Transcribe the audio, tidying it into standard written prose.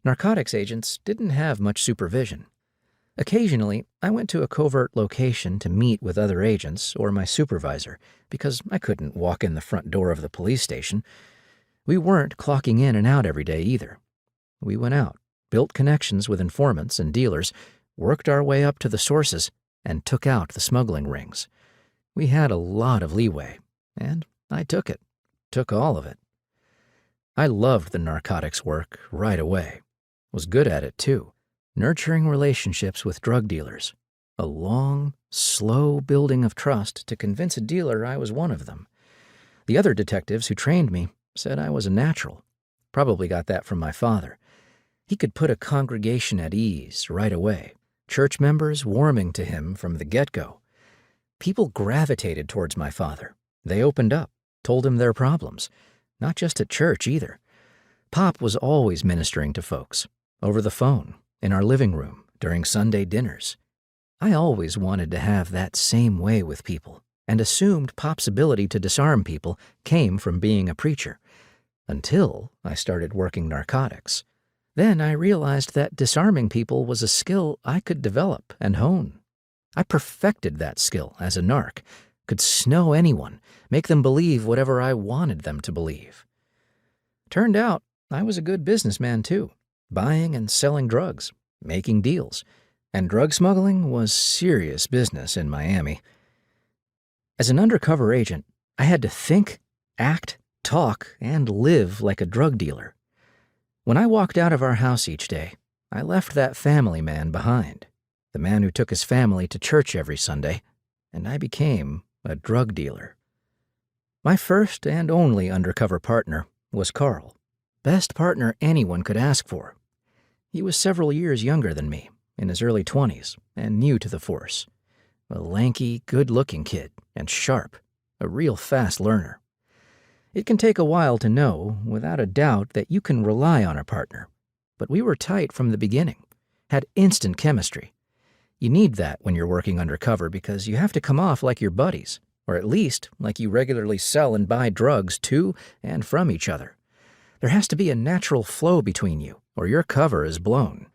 Narcotics agents didn't have much supervision. Occasionally, I went to a covert location to meet with other agents or my supervisor because I couldn't walk in the front door of the police station. We weren't clocking in and out every day either. We went out, built connections with informants and dealers, worked our way up to the sources, and took out the smuggling rings. We had a lot of leeway, and I took it, took all of it. I loved the narcotics work right away, was good at it too, nurturing relationships with drug dealers, a long, slow building of trust to convince a dealer I was one of them. The other detectives who trained me said I was a natural, probably got that from my father. He could put a congregation at ease right away, church members warming to him from the get-go. People gravitated towards my father. They opened up, told him their problems, not just at church either. Pop was always ministering to folks, over the phone, in our living room, during Sunday dinners. I always wanted to have that same way with people, and assumed Pop's ability to disarm people came from being a preacher, until I started working narcotics. Then I realized that disarming people was a skill I could develop and hone. I perfected that skill as a narc, could snow anyone, make them believe whatever I wanted them to believe. Turned out I was a good businessman too, buying and selling drugs, making deals, and drug smuggling was serious business in Miami. As an undercover agent, I had to think, act, talk, and live like a drug dealer. When I walked out of our house each day, I left that family man behind, the man who took his family to church every Sunday, and I became a drug dealer. My first and only undercover partner was Carl, best partner anyone could ask for. He was several years younger than me, in his early 20s, and new to the force. A lanky, good-looking kid, and sharp, a real fast learner. It can take a while to know, without a doubt, that you can rely on a partner. But we were tight from the beginning, had instant chemistry. You need that when you're working undercover because you have to come off like your buddies, or at least like you regularly sell and buy drugs to and from each other. There has to be a natural flow between you, or your cover is blown.